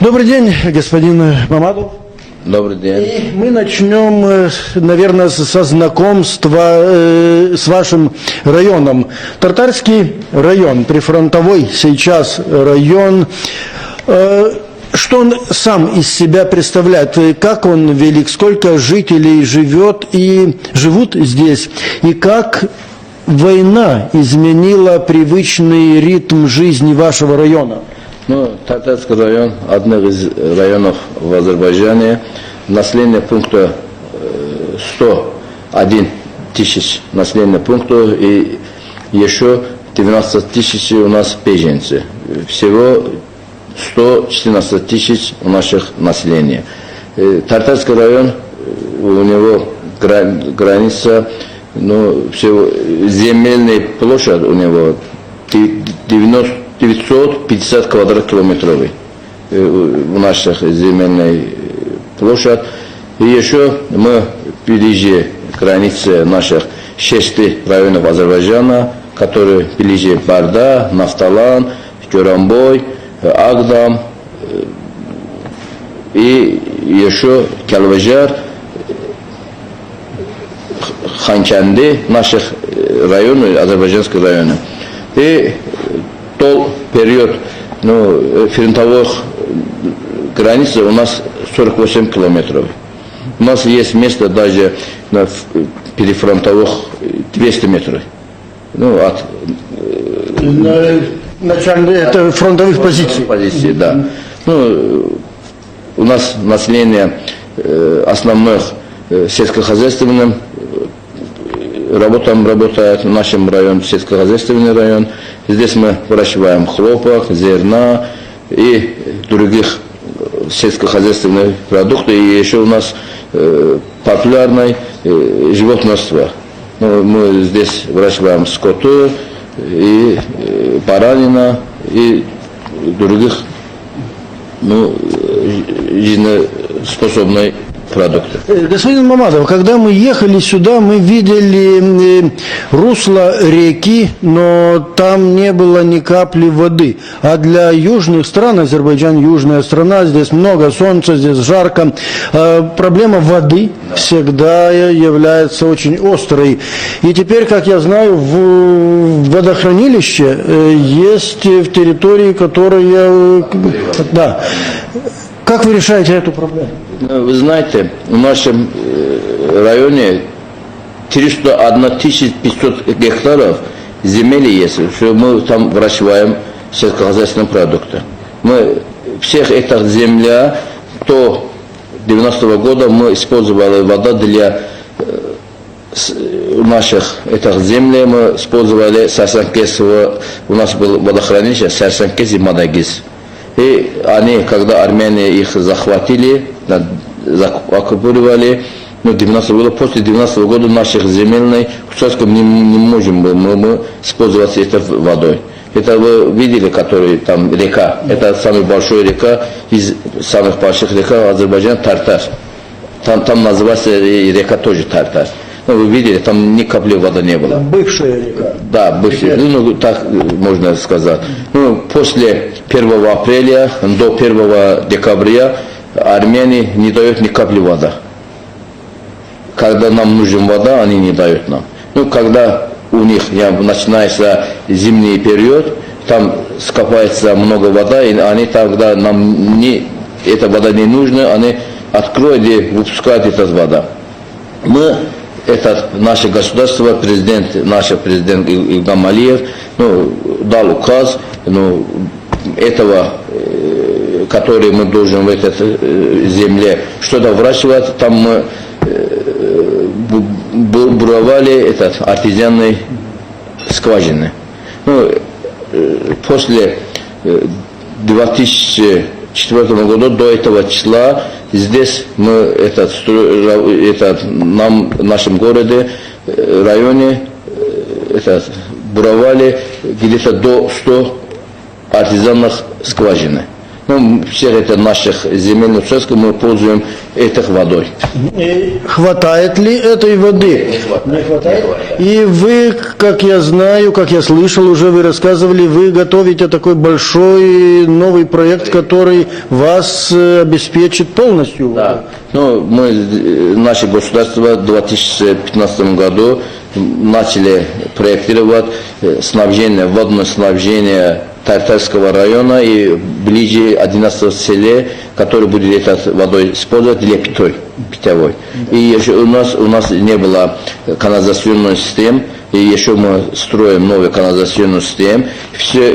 Добрый день, господин Мамадов. Добрый день. И мы начнем, наверное, со знакомства с вашим районом. Тартарский район, прифронтовой сейчас район. Что он сам из себя представляет? Как он велик? Сколько жителей живут здесь? И как война изменила привычный ритм жизни вашего района? Тартарский район – один из районов в Азербайджане. Население пункта 101 тысяч населения пунктов и еще 19 тысяч у нас беженцы. Всего 114 тысяч у наших населения. Тартарский район, у него граница, всего земельная площадь у него 950 квадрат-километров у наших земельной площадь. И еще мы ближе к границе наших 6 районов Азербайджана, которые ближе Барда, Нафталан, Кюрамбой, Агдам и еще Калважар, Ханчанди, наших районов, азербайджанских районов. И тот период фронтовых границ у нас 48 километров. У нас есть место даже на перефронтовых 200 метров. От это фронтовых позиций. Позиции, да. У нас население основных сельскохозяйственным работает в нашем районе, сельскохозяйственный район. Здесь мы выращиваем хлопок, зерна и других сельскохозяйственных продуктов. И еще у нас популярное животновство. Мы здесь выращиваем скоту и баранина и других жизнеспособных продукты. Господин Мамадов, когда мы ехали сюда, мы видели русло реки, но там не было ни капли воды. А для южных стран, Азербайджан южная страна, здесь много солнца, здесь жарко. Проблема воды всегда является очень острой. И теперь, как я знаю, в водохранилище есть в территории, которая... Да. Как вы решаете эту проблему? Вы знаете, в нашем районе 301 500 гектаров земли есть, что мы там выращиваем сельскохозяйственные продукты. Мы всех этих земля до 90-го года мы использовали воду для наших этих землей, мы использовали Сарсанкес, у нас было водохранилище Сарсанкес и Мадагис. И они, когда армяне их захватили, оккупировали, после 90-го года наших земельных участков не можем мы использовать этой водой. Это вы видели, который там река, это самая большая река, из самых больших рек Азербайджана Тартар. Там называется река тоже Тартар. Вы видели, там ни капли воды не было. Бывшая река. Да, бывшая. Так можно сказать. После 1 апреля до 1 декабря армяне не дают ни капли воды. Когда нам нужна вода, они не дают нам. Когда у них начинается зимний период, там скопается много воды, и они тогда нам эта вода не нужна, они откроют и выпускают эту воду. Наше государство, наш президент Илгам Алиев дал указ, этого, который мы должны в этой земле что-то выращивать, там мы буровали артезианные скважины. После 2004 года, до этого числа, здесь мы в нашем городе, районе, буровали где-то до 100 артезианных скважин. Всех наших земельных участков мы пользуем этих водой. И хватает ли этой воды? Не хватает. И вы, как я знаю, как я слышал уже, вы рассказывали, вы готовите такой большой новый проект, который вас обеспечит полностью. Да. Ну, наше государство в 2015 году начали проектировать снабжение, водное снабжение Тартарского района и ближе 11 селе, который будет этой водой использовать для питьевой. И еще у нас не было канализационной системы, и еще мы строим новую канализационную систему. Все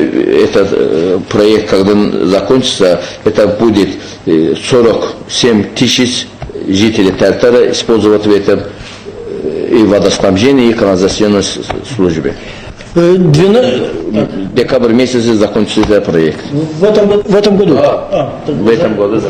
этот проект, когда закончится, это будет 47 тысяч жителей Тартара использовать в этом и водоснабжении, и канализационной службе. В декабре месяце закончится этот проект. В этом году? В этом году.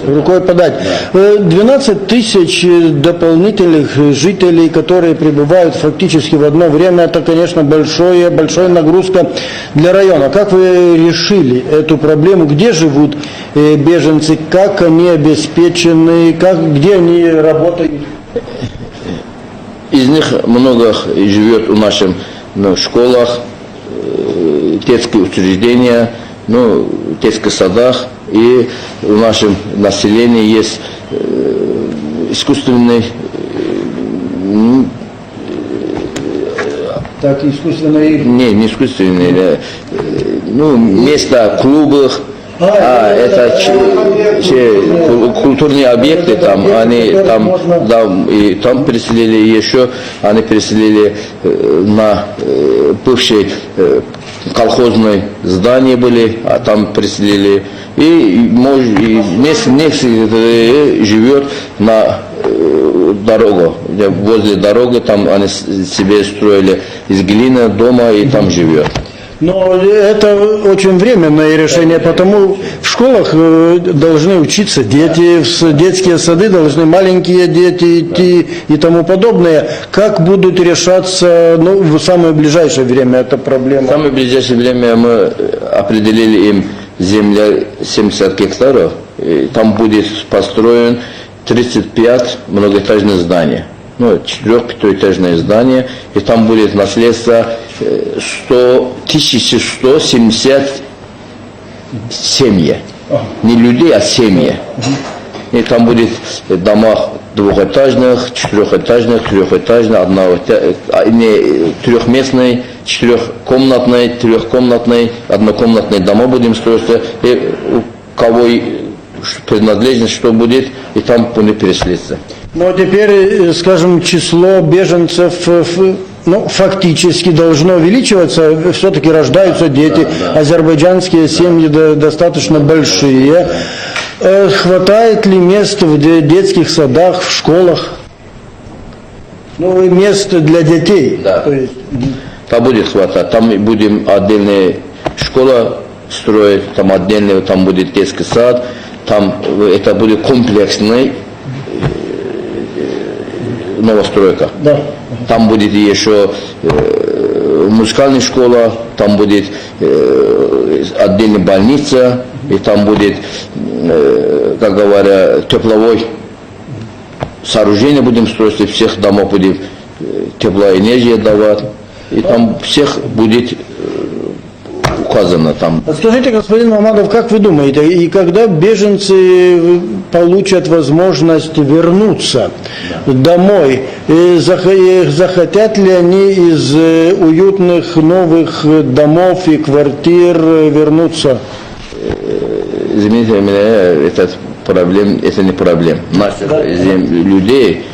Рукой подать. 12 тысяч дополнительных жителей, которые прибывают фактически в одно время, это, конечно, большая нагрузка для района. Как вы решили эту проблему? Где живут беженцы? Как они обеспечены? Где они работают? Из них много живет в нашем школах, детских учреждениях, детских садах, и в нашем населении есть искусственный не искусственный, места клубов. Это культурные объекты, там переселили еще, они переселили на бывшие колхозные здания были, а там переселили, и некоторые живет на дорогу, возле дороги, там они себе строили из глины дома и там живет. Но это очень временное решение, потому в школах должны учиться дети, в детские сады должны маленькие дети идти и тому подобное. Как будут решаться в самое ближайшее время эта проблема? В самое ближайшее время мы определили им земля 70 гектаров, и там будет построен 35 многоэтажных зданий. 4-5-этажное здание, и там будет наследство 1170 семьи. Не людей, а семьи. И там будет дома двухэтажных, четырехэтажных, трехэтажных, трехместный, четырехкомнатный, трехкомнатный, однокомнатные дома будем строить. И у кого принадлежность, что будет, и там будут переселиться. Но теперь, скажем, число беженцев фактически должно увеличиваться, все-таки рождаются дети, азербайджанские семьи достаточно большие. Хватает ли мест в детских садах, в школах? Место для детей. Да. То есть... Там будет хватать, там будем отдельная школа строить, там отдельный, там будет детский сад, там это будет комплексный новостройка. Да. Там будет еще музыкальная школа, там будет отдельная больница, и там будет, как говорят, тепловое сооружение будем строить, и всех домов будет теплая энергия давать, и там всех будет указано там. Скажите, господин Мамадов, как вы думаете, и когда беженцы получат возможность вернуться домой, захотят ли они из уютных новых домов и квартир вернуться? Извините меня, это не проблема. Наших людей,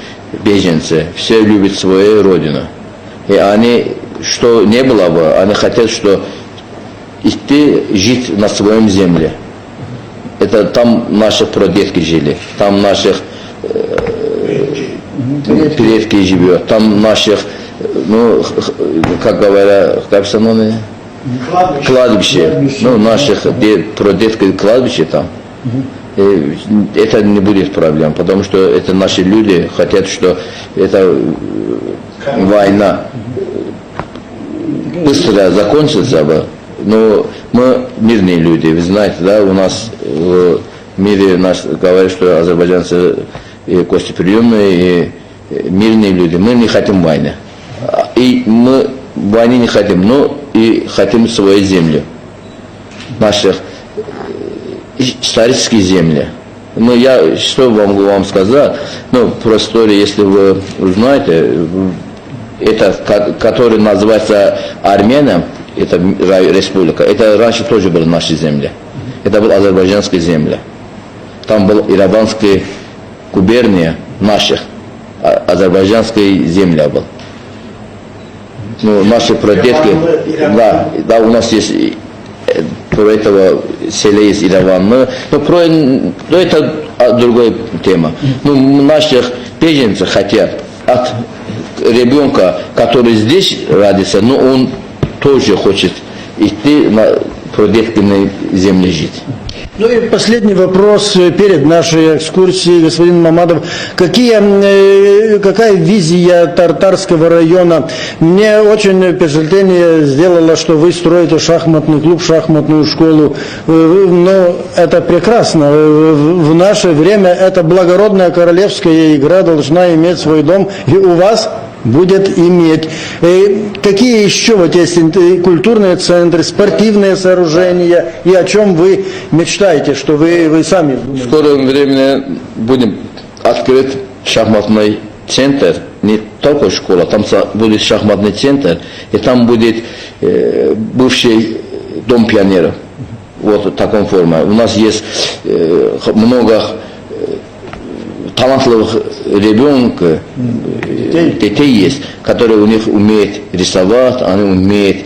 беженцы, все любят свою родину. И они, что не было бы, они хотят, что идти жить на своем земле. Это там наши прадедки жили, там наших предки живет, там наших, как говорят, как самое? Кладбище. Наших прадедки кладбище там. И это не будет проблем, потому что это наши люди хотят, что эта война быстро закончится бы. Но мы мирные люди, вы знаете, да, у нас в мире нас говорят, что азербайджанцы и гостеприимные, и мирные люди. Мы не хотим войны. И мы войны не хотим, но и хотим свою землю. Наших исторические земли. Ну, я что могу вам сказать? Ну, про историю, если вы узнаете, это, который называется Армения, это республика, это раньше тоже были наши земли. Это была азербайджанская земля. Там была Ирабанская губерния наших, азербайджанская земля была. Ну, наши прадедки, да, у нас есть про этого селе есть Ираван, но это другая тема. Ну, наших беженцев хотят от ребенка, который здесь родится, но он тоже хочет идти на прадедкиной земле жить. Ну и последний вопрос перед нашей экскурсией, господин Мамадов. Какая визия Тартарского района? Мне очень впечатление сделало, что вы строите шахматный клуб, шахматную школу. Ну, это прекрасно. В наше время эта благородная королевская игра должна иметь свой дом, и у вас будет иметь. Какие еще вот есть культурные центры, спортивные сооружения, и о чем вы мечтаете, что вы сами думаете? В скором времени будем открыть шахматный центр, не только школа, там будет шахматный центр, и там будет бывший дом пионеров. Вот в таком форме. У нас есть много талантливых ребенка, детей есть, которые у них умеют рисовать, они умеют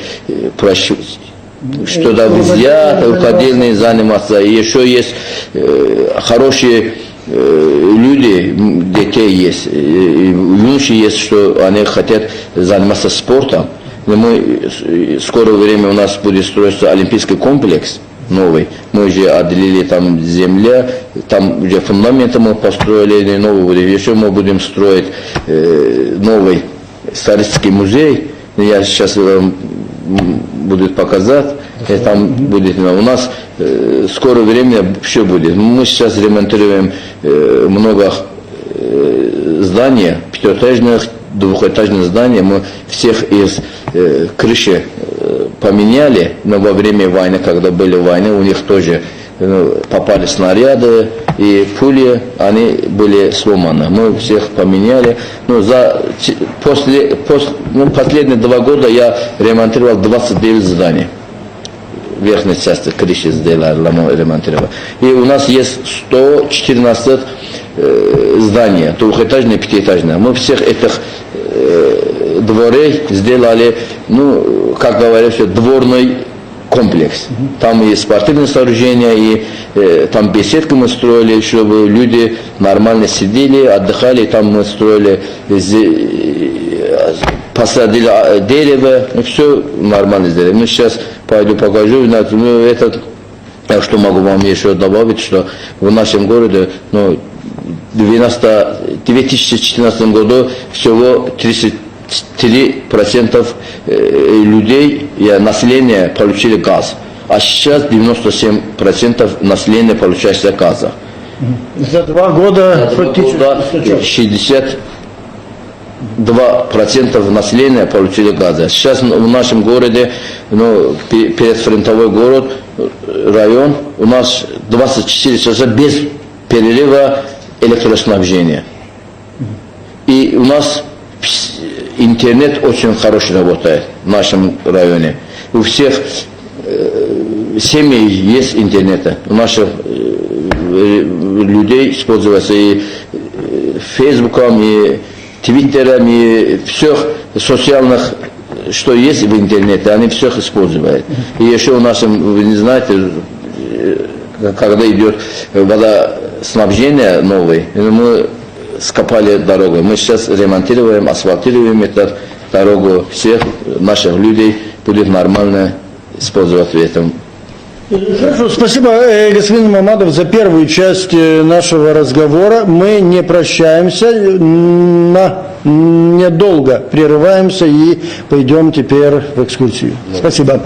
что-то взять, рукодельные заниматься. И еще есть хорошие люди, детей есть, юноши есть, что они хотят заниматься спортом. Но мы в скорое время у нас будет строиться олимпийский комплекс новый. Мы уже отделили там земля, там уже фундаменты мы построили новый. Еще мы будем строить новый исторический музей. Я сейчас вам буду показать. Там будет у нас в скорое время все будет. Мы сейчас ремонтируем много зданий, пятиэтажных, двухэтажных зданий. Мы всех из крыши поменяли, но во время войны, когда были войны, у них тоже попали снаряды и пули, они были сломаны. Мы всех поменяли. Но последние 2 года я ремонтировал 29 зданий. Верхней части крыши сделали, ремонтировали. И у нас есть 114 зданий, двухэтажные, пятиэтажные. Мы всех этих дворей сделали, ну, как говорится, дворный комплекс. Там есть спортивные сооружения, и там беседки мы строили, чтобы люди нормально сидели, отдыхали. Там мы строили, посадили дерево, и все нормально сделали. Ну, сейчас пойду покажу. Ну, это, что могу вам еще добавить, что в нашем городе, ну, в 2014 году всего 33% людей и населения получили газ, а сейчас 97% населения получает газа. За 2 года фактически 62% населения получили газа. Сейчас в нашем городе, ну, передфронтовой город, район, у нас 24 часа без перерыва электроснабжения. И у нас интернет очень хороший работает в нашем районе. У всех семей есть интернет. У наших людей используется и Фейсбуком, и Твиттером, и всех социальных, что есть в интернете, они всех используют. И еще у нас, вы не знаете, когда идет водоснабжение новый, мы скопали дорогу. Мы сейчас ремонтируем, асфальтируем эту дорогу. Всех наших людей будет нормально использовать в этом. Хорошо, спасибо, господин Мамадов, за первую часть нашего разговора. Мы не прощаемся, недолго прерываемся и пойдем теперь в экскурсию. Спасибо.